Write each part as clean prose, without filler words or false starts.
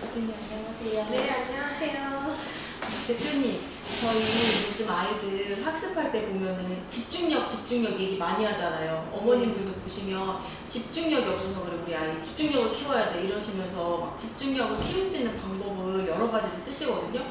대표님 안녕하세요. 네, 안녕하세요. 대표님, 저희 요즘 아이들 학습할 때 보면은 집중력 얘기 많이 하잖아요. 어머님들도 보시면 집중력이 없어서 그래, 우리 아이 집중력을 키워야 돼 이러시면서 막 집중력을 키울 수 있는 방법을 여러 가지를 쓰시거든요.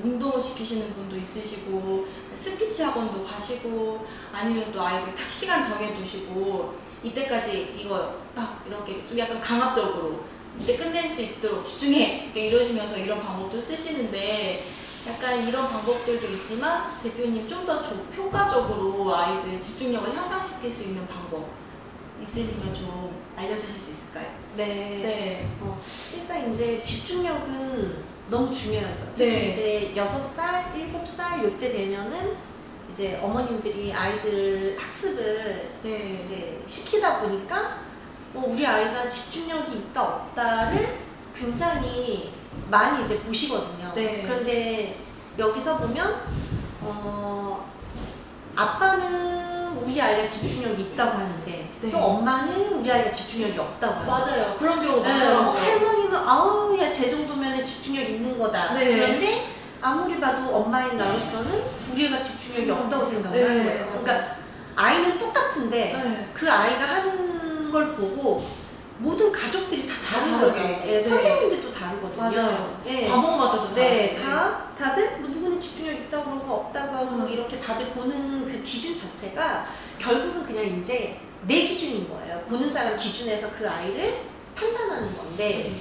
운동을 시키시는 분도 있으시고, 스피치 학원도 가시고, 아니면 또 아이들 딱 시간 정해두시고, 이때까지 이거 딱 이렇게 좀 약간 강압적으로 이때 끝낼 수 있도록 집중해! 이러시면서 이런 방법도 쓰시는데, 약간 이런 방법들도 있지만 대표님 좀 더 효과적으로 아이들 집중력을 향상시킬 수 있는 방법 있으시면 좀 알려주실 수 있을까요? 네. 네. 일단 이제 집중력은 너무 중요하죠. 특히 네. 이제 6살, 7살 요때 되면은 이제 어머님들이 아이들 학습을 네. 이제 시키다 보니까 우리 아이가 집중력이 있다 없다를 굉장히 많이 이제 보시거든요. 네. 그런데 여기서 보면 아빠는 우리 아이가 집중력이 있다고 하는데 네. 또 엄마는 우리 아이가 집중력이 없다고 하죠. 맞아요. 그런 경우 네, 많더라고요. 할머니는 아우 야 쟤 정도면 집중력 있는 거다. 네. 그런데 아무리 봐도 엄마인 나로서는 우리 애가 집중력이 없다고 생각을 네, 하는 거죠. 맞아요. 그러니까 아이는 똑같은데 네. 그 아이가 하는 걸 보고 모든 가족들이 다 다른 다르죠. 거죠. 예, 네. 선생님들도 다르거든요. 맞아요. 예. 과목마다도 네, 다르고. 다들 뭐 누구는 집중력 있다고 그러고 없다고 하고 이렇게 다들 보는 그 기준 자체가 결국은 그냥 이제 내 기준인 거예요. 보는 사람 기준에서 그 아이를 판단하는 건데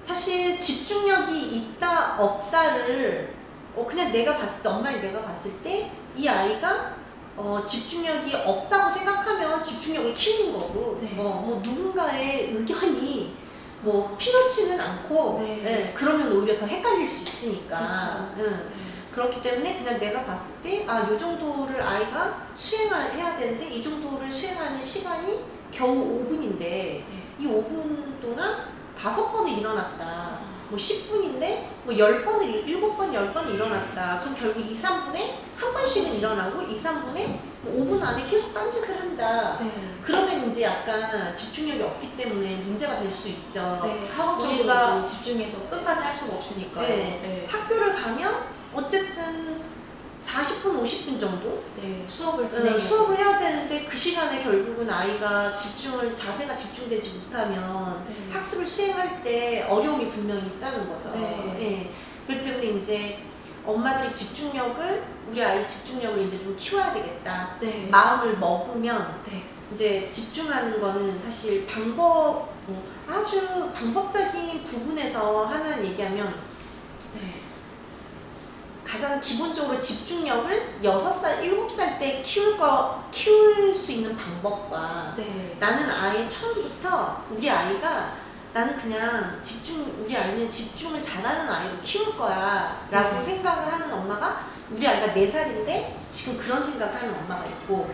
사실 집중력이 있다 없다를 그냥 내가 봤을 때 엄마인 내가 봤을 때 이 아이가 집중력이 없다고 생각하면 집중력을 키우는 거고 네. 뭐 누군가의 의견이 뭐 필요치는 않고 네. 예, 그러면 오히려 더 헷갈릴 수 있으니까 그렇죠. 응. 그렇기 때문에 그냥 내가 봤을 때 요 정도를 아이가 수행해야 되는데 이 정도를 수행하는 시간이 겨우 5분인데 네. 이 5분 동안 5번을 일어났다. 뭐 10분인데 뭐 10번을 7번 10번을 일어났다. 그럼 결국 2, 3분에 한 번씩은 일어나고 2, 3분에 뭐 5분 안에 계속 딴짓을 한다. 네. 그러면 이제 약간 집중력이 없기 때문에 문제가 될 수 있죠. 네. 학업적으로 우리가 집중해서 끝까지 할 수가 없으니까요. 네. 학교를 가면 어쨌든 40분, 50분 정도 수업을 진행해 수업을 해야 되는데 그 시간에 결국은 아이가 자세가 집중되지 못하면 네. 학습을 수행할 때 어려움이 분명히 있다는 거죠. 네. 예. 그렇기 때문에 이제 엄마들이 우리 아이 집중력을 이제 좀 키워야 되겠다. 네. 마음을 먹으면 네. 이제 집중하는 거는 사실 아주 방법적인 부분에서 하나 얘기하면 네. 가장 기본적으로 집중력을 6살, 7살 때 키울 수 있는 방법과 네. 나는 아예 처음부터 우리 아이가 나는 그냥 우리 아이는 집중을 잘하는 아이로 키울 거야 라고 네. 생각을 하는 엄마가 우리 아이가 4살인데 지금 그런 생각을 하는 엄마가 있고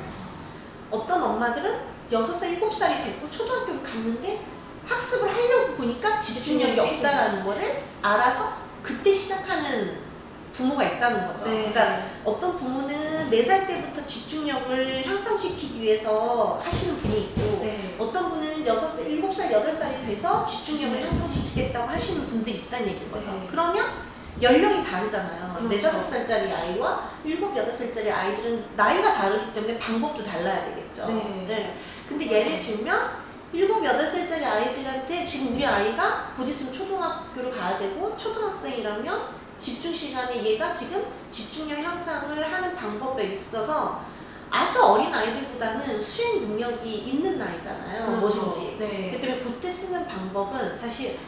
어떤 엄마들은 6살, 7살이 됐고 초등학교를 갔는데 학습을 하려고 보니까 집중력이 없다라는 거를 알아서 그때 시작하는 부모가 있다는 거죠. 네. 그러니까 어떤 부모는 4살 때부터 집중력을 향상시키기 위해서 하시는 분이 있고 네. 어떤 분은 6살, 7살, 8살이 돼서 집중력을 향상시키겠다고 하시는 분들이 있다는 얘기인 거죠. 네. 그러면 연령이 다르잖아요. 그렇죠. 4~5살짜리 아이와 7~8살짜리 아이들은 나이가 다르기 때문에 방법도 달라야 되겠죠. 네. 근데 예를 들면 7~8살짜리 아이들한테 지금 우리 아이가 곧 있으면 초등학교를 가야 되고 초등학생이라면 집중 시간에 얘가 지금 집중력 향상을 하는 방법에 있어서 아주 어린 아이들보다는 수행 능력이 있는 나이잖아요. 그렇죠. 뭐든지. 네. 그렇기 때문에 그때 쓰는 방법은 사실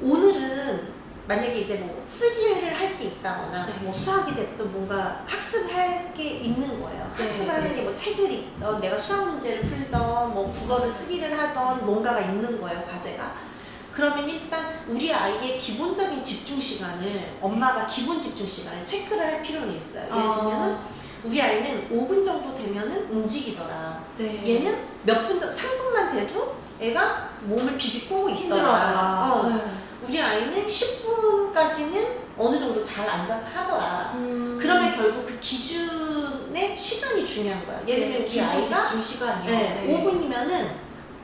오늘은 만약에 이제 뭐 쓰기를 할 게 있다거나 네. 뭐 수학이 됐든 뭔가 학습을 할 게 있는 거예요. 네. 학습을 하는 게 뭐 책을 읽던 내가 수학 문제를 풀던 뭐 국어를 쓰기를 하던 뭔가가 있는 거예요. 과제가. 그러면 일단 우리 아이의 기본적인 집중 시간을 엄마가 기본 집중 시간을 체크를 할 필요는 있어요. 예를 들면은 우리 아이는 5분 정도 되면은 움직이더라. 네. 얘는 몇 분 정도 3분만 돼도 애가 몸을 비비고 있더라. 힘들어하더라. 네. 우리 아이는 10분까지는 어느 정도 잘 앉아서 하더라. 그러면 결국 그 기준의 시간이 중요한 거야. 예를 들면 우리 아이가 집중 시간이요. 네, 5분이면은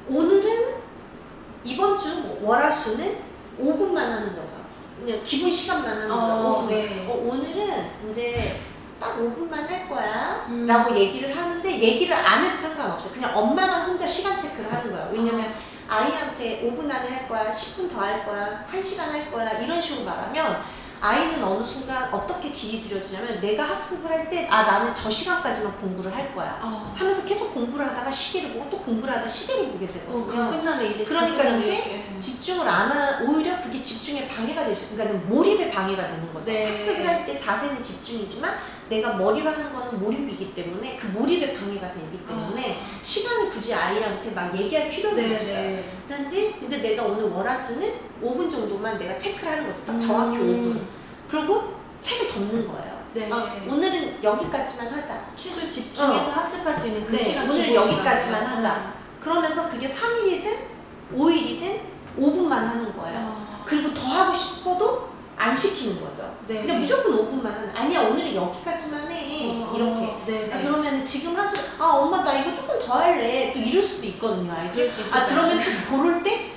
오늘은 이번 주 월화수는 5분만 하는 거죠. 그냥 기본 시간만 하는 거예요. 5분. 네. 오늘은 이제 딱 5분만 할 거야 라고 얘기를 하는데 얘기를 안 해도 상관없어요. 그냥 엄마만 혼자 시간 체크를 하는 거예요. 왜냐면 아이한테 5분 안에 할 거야, 10분 더 할 거야, 1시간 할 거야 이런 식으로 말하면 아이는 어느 순간 어떻게 길이 들여지냐면 내가 학습을 할 때 나는 저 시간까지만 공부를 할 거야 하면서 계속 공부를 하다가 시계를 보고 또 공부를 하다 시계를 보게 되거든요. 그럼 끝나네 이제. 그러니까 끝나네, 이제 이렇게. 집중을 안 하, 오히려 그게 집중에 방해가 될 수, 그러니까 몰입에 방해가 되는 거죠. 네. 학습을 할 때 자세는 집중이지만 내가 머리로 하는 거는 몰입이기 때문에 그 몰입에 방해가 되기 때문에 시간을 굳이 아이한테 막 얘기할 필요는 네, 없어요. 네. 단지 이제 내가 오늘 월화수는 5분 정도만 내가 체크를 하는 거죠. 딱 정확히 5분. 그리고 책을 덮는 거예요. 네. 오늘은 여기까지만 하자. 최소 집중해서 학습할 수 있는 그 네, 시간. 오늘 기본 여기까지만 시간. 하자. 그러면서 그게 3일이든 5일이든 5분만 하는 거예요. 그리고 더 하고 싶어도 안 시키는 거죠. 네. 그냥 무조건 5분만 하는. 아니야 오늘은 여기까지만 해. 이렇게. 네. 네. 그러면 지금 하지. 엄마 나 이거 조금 더 할래. 또 이럴 수도 있거든요. 아이들. 그럴 수 있어요. 그러면 또 고를 때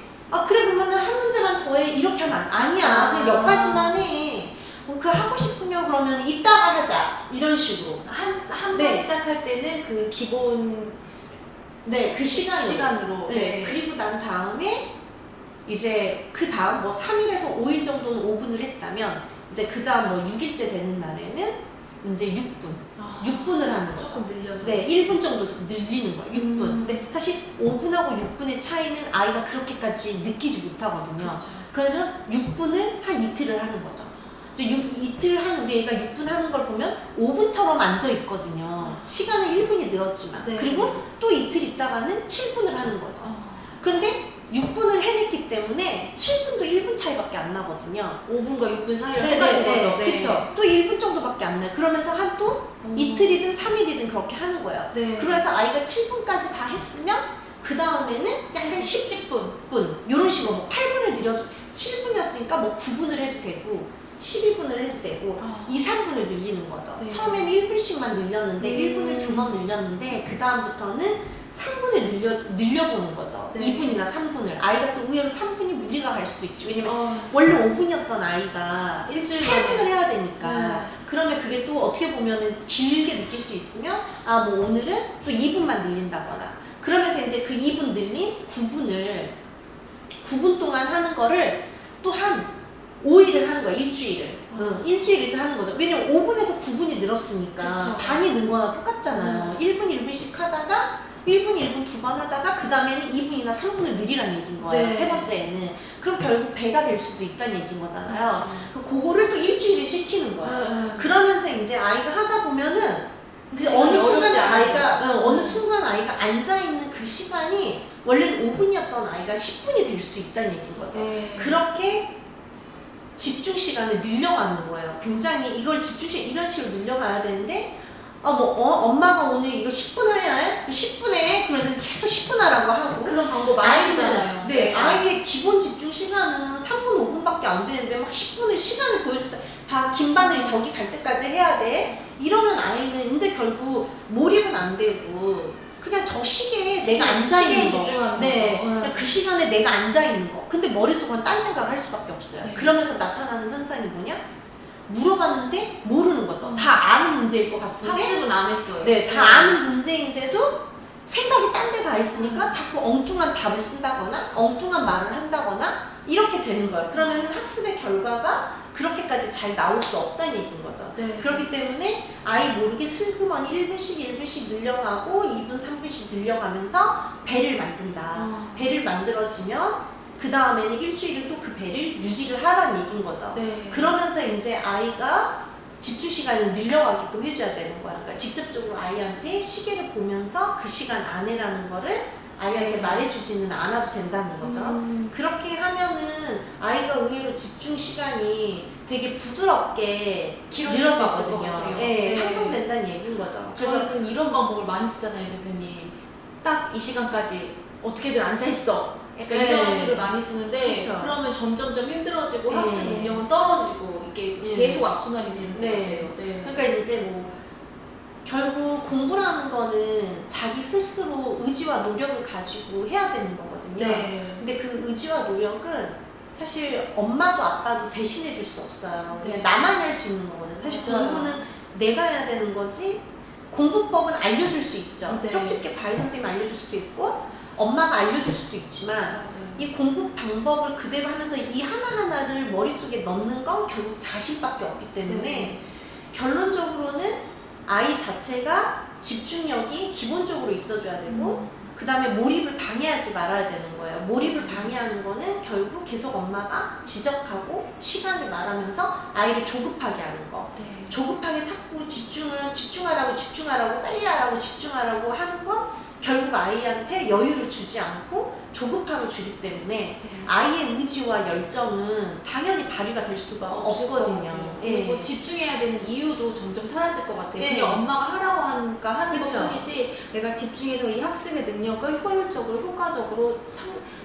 그래 그러면은 한 문제만 더 해. 이렇게 하면 아니야. 그냥 여기까지만 해. 그 하고 싶으면 그러면 이따가 하자. 이런 식으로. 한 네. 번 시작할 때는 그 기본 그 시간으로. 네. 그리고 난 다음에 이제 그 다음 뭐 3일에서 5일 정도는 5분을 했다면 이제 그 다음 뭐 6일째 되는 날에는 이제 6분. 6분을 하는 거죠. 조금 늘려서. 네, 1분 정도 늘리는 거예요. 6분. 근데 음. 사실 5분하고 6분의 차이는 아이가 그렇게까지 느끼지 못하거든요. 그렇죠. 그래서 6분을 한 이틀을 하는 거죠. 이제 이틀 한 우리 애가 6분 하는 걸 보면 5분처럼 앉아 있거든요. 시간은 1분이 늘었지만. 네. 그리고 또 이틀 있다가는 7분을 하는 거죠. 그런데 6분을 해냈기 때문에 7분도 1분 차이밖에 안 나거든요. 5분과 6분 사이를 똑같은 거죠. 네. 그쵸. 또 1분 정도밖에 안 나요. 그러면서 한 또 이틀이든 3일이든 그렇게 하는 거예요. 네. 그래서 아이가 7분까지 다 했으면 그 다음에는 약간 10분 이런 식으로 뭐 8분을 늘려도 7분이었으니까 뭐 9분을 해도 되고 12분을 해도 되고 2, 3분을 늘리는 거죠. 네. 처음에는 1분씩만 늘렸는데 1분을 2번 늘렸는데 그 다음부터는 3분을 늘려보는 거죠. 네. 2분이나 3분을. 아이가 또 의외로 3분이 무리가 갈 수도 있지. 왜냐면 원래 5분이었던 아이가 일주일 8분을 해야 되니까. 그러면 그게 또 어떻게 보면은 길게 느낄 수 있으면 뭐 오늘은 또 2분만 늘린다거나 그러면서 이제 그 2분 늘린 9분 동안 하는 거를 또 한 5일을 하는 거야. 일주일을. 일주일 이제 하는 거죠. 왜냐면 5분에서 9분이 늘었으니까 그쵸. 반이 는 거나 똑같잖아요. 1분 1분씩 하다가 1분 1분 2번 하다가 그 다음에는 2분이나 3분을 늘리라는 얘기인 거예요. 네. 세 번째에는. 그럼 결국 배가 될 수도 있다는 얘기인 거잖아요. 그거를 또 일주일을 시키는 거예요. 그러면서 이제 아이가 하다 보면은 이제 어느 순간 어느 순간 아이가 앉아 있는 그 시간이 원래는 5분이었던 아이가 10분이 될 수 있다는 얘기인 거죠. 네. 그렇게 집중 시간을 늘려가는 거예요. 굉장히 이걸 집중 시간 이런 식으로 늘려가야 되는데 엄마가 오늘 이거 10분 해야 해? 10분에 그래서 계속 10분 하라고 하고 그런 방법 많이 쓰잖아요. 네, 아이의 기본 집중 시간은 3분, 5분밖에 안 되는데 막 10분을 시간을 보여주면서 김바늘이 저기 갈 때까지 해야 돼. 이러면 아이는 이제 결국 몰입은 안 되고 그냥 저 시계에 내가 앉아 있는 거. 집중하는 네, 거죠. 그러니까 그 시간에 내가 앉아 있는 거. 근데 머릿속으로는 딴 생각을 할 수밖에 없어요. 네. 그러면서 나타나는 현상이 뭐냐? 물어봤는데 모르는 거죠. 다 아는 문제일 것 같은데 학습은 안 했어요. 네, 다 아는 문제인데도 생각이 딴 데 가 있으니까 자꾸 엉뚱한 답을 쓴다거나 엉뚱한 말을 한다거나 이렇게 되는 거예요. 그러면은 학습의 결과가 그렇게까지 잘 나올 수 없다는 얘기인 거죠. 네. 그렇기 때문에 아이 모르게 슬그머니 1분씩 늘려가고 2분, 3분씩 늘려가면서 배를 만든다. 배를 만들어지면 그 다음에는 일주일은 또 그 배를 유지를 하라는 얘기인 거죠. 네. 그러면서 이제 아이가 집중 시간을 늘려가게끔 해줘야 되는 거야. 그러니까 직접적으로 아이한테 시계를 보면서 그 시간 안에라는 거를 아이한테 네. 말해주지는 않아도 된다는 거죠. 그렇게 하면은 아이가 의외로 집중 시간이 되게 부드럽게 길어질 수 있을 것 늘어가거든요. 같아요. 네, 네. 향상된다는 얘기인 거죠. 그래서 저희는 이런 방법을 많이 쓰잖아요, 대표님. 딱 이 시간까지 어떻게든 앉아있어. 약간 네. 이런 식으로 많이 쓰는데 그쵸. 그러면 점점점 힘들어지고 네. 학습 능력은 떨어지고 이게 네. 계속 악순환이 되는 것 네. 같아요. 네. 그러니까 이제 뭐 결국 공부라는 거는 자기 스스로 의지와 노력을 가지고 해야 되는 거거든요. 거거든요. 네. 근데 그 의지와 노력은 사실 엄마도 아빠도 대신해 줄 수 없어요. 그냥 네. 나만이 할 수 있는 거거든요. 사실 맞아요. 공부는 내가 해야 되는 거지, 공부법은 알려줄 수 있죠. 네. 쪽집게 과외 선생님이 알려줄 수도 있고 엄마가 알려줄 수도 있지만 맞아요. 이 공부 방법을 그대로 하면서 이 하나하나를 머릿속에 넣는 건 결국 자신밖에 없기 때문에 네. 결론적으로는 아이 자체가 집중력이 기본적으로 있어줘야 되고 그 다음에 몰입을 방해하지 말아야 되는 거예요. 몰입을 방해하는 거는 결국 계속 엄마가 지적하고 시간을 말하면서 아이를 조급하게 하는 거. 네. 조급하게 자꾸 집중하라고 빨리 하라고 집중하라고 하는 건 결국 아이한테 여유를 주지 않고 조급함을 주기 때문에 네. 아이의 의지와 열정은 당연히 발휘가 될 수가 없을 것 없거든요. 같아요. 예. 그리고 집중해야 되는 이유도 점점 사라질 것 같아요. 예. 그냥 엄마가 하라고 하니까 하는 그쵸. 것뿐이지 내가 집중해서 이 학습의 능력을 효율적으로 효과적으로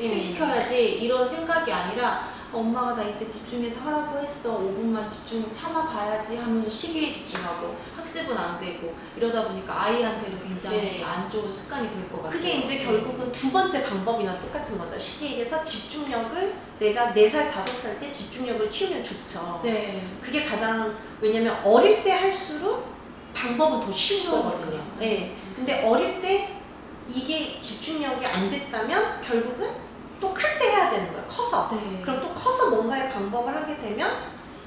예. 상승시켜야지 이런 생각이 아니라 엄마가 나 이때 집중해서 하라고 했어. 5분만 집중 참아봐야지 하면서 시계에 집중하고 학습은 안 되고 이러다 보니까 아이한테도 굉장히 예. 안 좋은 습관이 될 것 같아요. 그게 이제 결국은 두 번째 방법이나 똑같은 거죠. 쉽게 얘기해서 집중력을 내가 4살, 5살 때 집중력을 키우면 좋죠. 네. 그게 가장, 왜냐면 어릴 때 할수록 방법은 더 쉬운 쉬우니까. 거거든요. 예. 근데 어릴 때 이게 집중력이 안 됐다면 결국은 또 클 때 해야 되는 거예요. 커서. 네. 그럼 또 커서 뭔가의 방법을 하게 되면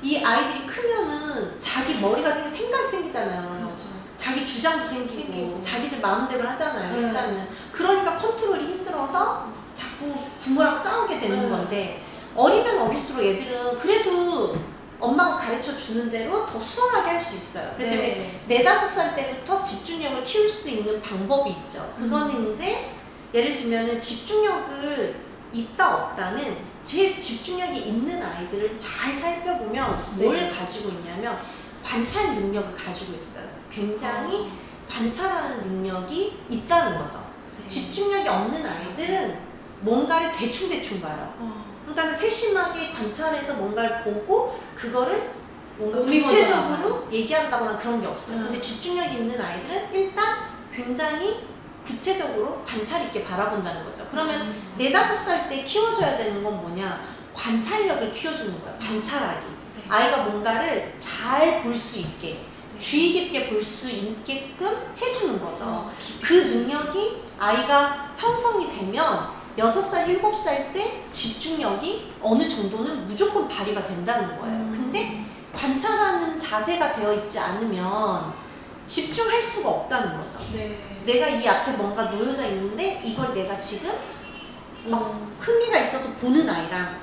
이 아이들이 크면은 자기 머리가 생각이 생기잖아요. 그렇죠. 자기 주장도 생기고 자기들 마음대로 하잖아요. 네. 일단은. 그러니까 컨트롤이 힘들어서 자꾸 부모랑 싸우게 되는 네. 건데 어리면 어릴수록 애들은 그래도 엄마가 가르쳐 주는 대로 더 수월하게 할 수 있어요. 그렇기 때문에 네. 4, 5살 때부터 집중력을 키울 수 있는 방법이 있죠. 그거는 이제 예를 들면은 집중력을 있다 없다는 제 집중력이 있는 아이들을 잘 살펴보면 뭘 네. 가지고 있냐면 관찰 능력을 가지고 있어요. 굉장히 관찰하는 능력이 있다는 거죠. 네. 집중력이 없는 아이들은 뭔가를 대충대충 봐요. 그러니까 세심하게 관찰해서 뭔가를 보고 그거를 뭔가 구체적으로 얘기한다거나 그런 게 없어요. 근데 집중력이 있는 아이들은 일단 굉장히 구체적으로 관찰 있게 바라본다는 거죠. 그러면 4, 5살 때 키워줘야 되는 건 뭐냐? 관찰력을 키워주는 거예요. 관찰하기. 네. 아이가 뭔가를 잘 볼 수 있게, 네. 주의 깊게 볼 수 있게끔 해주는 거죠. 깊이. 그 능력이 아이가 형성이 되면 6살, 7살 때 집중력이 어느 정도는 무조건 발휘가 된다는 거예요. 근데 관찰하는 자세가 되어 있지 않으면 집중할 수가 없다는 거죠. 네. 내가 이 앞에 뭔가 놓여져 있는데 이걸 내가 지금 막 흥미가 있어서 보는 아이랑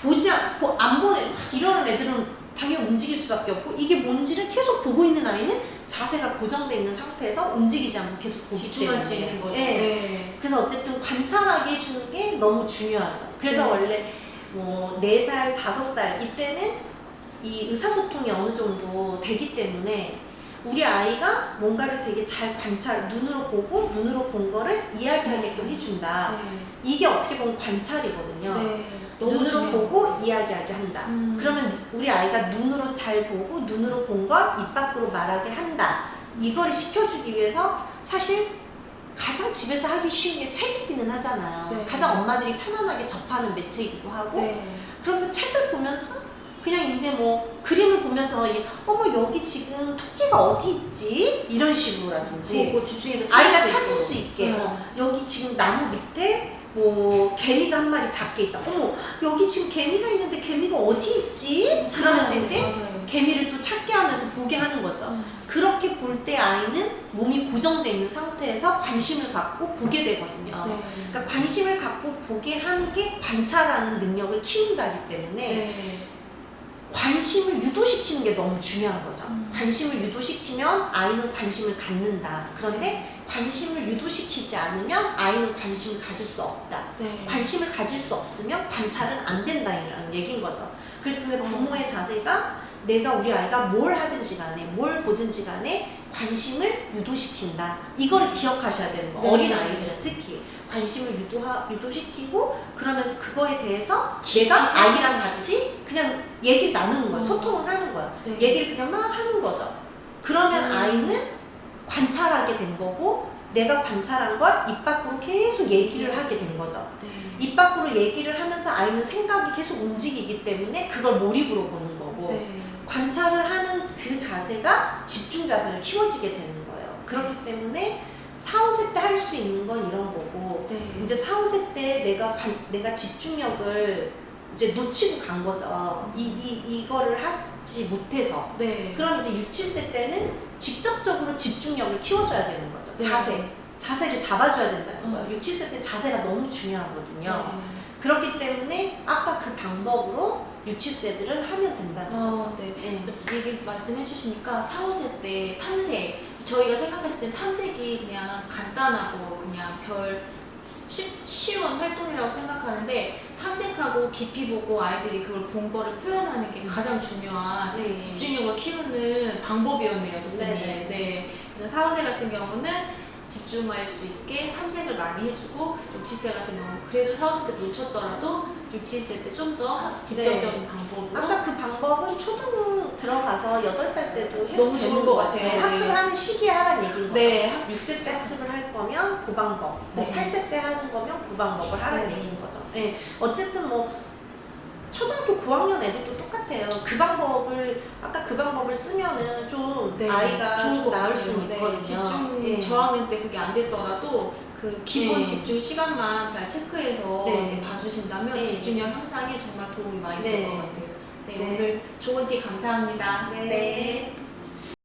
보지 않고 안 보는 이러는 애들은 당연히 움직일 수밖에 없고 이게 뭔지를 계속 보고 있는 아이는 자세가 고정되어 있는 상태에서 움직이지 않고 계속 보기 집중할 수 때문에. 있는 거죠. 네. 네. 그래서 어쨌든 관찰하게 해주는 게 너무 중요하죠. 그래서 네. 원래 뭐 4살, 5살 이때는 이 의사소통이 어느 정도 되기 때문에 우리 아이가 뭔가를 되게 잘 관찰, 눈으로 보고 눈으로 본 거를 이야기하게끔 해준다. 네. 이게 어떻게 보면 관찰이거든요. 네. 너무 눈으로 중요해요. 보고 이야기하게 한다. 음. 그러면 우리 아이가 눈으로 잘 보고 눈으로 본 걸 입 밖으로 말하게 한다. 이걸 시켜주기 위해서 사실 가장 집에서 하기 쉬운 게 책이기는 하잖아요. 네. 가장 엄마들이 편안하게 접하는 매체이기도 하고 네. 그러면 책을 보면서 그냥 이제 뭐 그림을 보면서 어머 여기 지금 토끼가 어디 있지? 이런 식으로라든지 보고 집중해서 아이가 수 찾을 있도록. 수 있게 네. 여기 지금 나무 밑에 뭐 개미가 한 마리 작게 있다. 어머 여기 지금 개미가 있는데 개미가 어디 있지? 그러면서 이제 맞아요. 개미를 또 찾게 하면서 보게 하는 거죠. 그렇게 볼 때 아이는 몸이 고정되어 있는 상태에서 관심을 갖고 보게 되거든요. 네. 그러니까 관심을 갖고 보게 하는 게 관찰하는 능력을 키운다기 때문에 네. 관심을 유도시키는 게 너무 중요한 거죠. 음. 관심을 유도시키면 아이는 관심을 갖는다. 그런데 관심을 유도시키지 않으면 아이는 관심을 가질 수 없다. 네. 관심을 가질 수 없으면 관찰은 안 된다는 얘기인 거죠. 그렇기 때문에 부모의 자세가 내가 우리 아이가 뭘 하든지 간에 뭘 보든지 간에 관심을 유도시킨다. 이거를 기억하셔야 되는 거예요. 네. 어린 아이들은 특히 관심을 유도시키고 그러면서 그거에 대해서 내가 아이랑 같이 그냥 얘기를 나누는 거야. 소통을 하는 거야. 네. 얘기를 그냥 막 하는 거죠. 그러면 아이는 관찰하게 된 거고 내가 관찰한 걸 입 밖으로 계속 얘기를 하게 된 거죠. 네. 입 밖으로 얘기를 하면서 아이는 생각이 계속 움직이기 때문에 그걸 몰입으로 보는 거고 네. 관찰을 하는 그 자세가 집중 자세를 키워지게 되는 거예요. 그렇기 때문에 4, 5세 때 할 수 있는 건 이런 거고 네. 이제 4, 5세 때 내가 집중력을 이제 놓치고 간 거죠. 이거를 하지 못해서. 네. 그럼 이제 6, 7세 때는 직접적으로 집중력을 키워줘야 되는 거죠. 네. 자세를 잡아줘야 된다는 거예요. 6, 7세 때 자세가 너무 중요하거든요. 네. 그렇기 때문에 아까 그 방법으로 6, 7세들은 하면 된다는 거죠. 네. 네. 그래서 얘기 말씀해 주시니까 4, 5세 때 탐색, 저희가 생각했을 땐 탐색이 그냥 간단하고 그냥 쉬운 활동이라고 생각하는데 탐색하고 깊이 보고 아이들이 그걸 본 거를 표현하는 게 가장 중요한 네. 집중력을 키우는 방법이었네요, 대표님. 네. 네. 그래서 4, 5세 같은 경우는 집중할 수 있게 탐색을 많이 해주고 6, 7세 같은 경우는 그래도 4, 5세 때 놓쳤더라도 6, 7세 때 좀 더 직접적인 방법으로 아까 그 방법은 초등 들어가서 8살 때도 해도 너무 좋은 되는 것 것 같아요. 같아요. 학습을 하는 시기에 하라는 얘기인 거죠. 네, 6세 때 학습을 할 거면 그 방법, 뭐 네. 8세 때 하는 거면 그 방법을 하라는 네. 얘기인 거죠. 네. 어쨌든 뭐 초등학교 고학년 애들도 똑같아요. 그 방법을 아까 그 방법을 쓰면은 좀 네, 아이가 좋은 좀 것 나을 같아요. 수는 네, 있거든요. 집중 예. 저학년 때 그게 안 됐더라도 그 기본 네. 집중 시간만 잘 체크해서 네. 이렇게 봐주신다면 네. 집중력 향상에 정말 도움이 많이 될 네. 것 같아요. 네, 네. 오늘 좋은 팁 감사합니다. 네.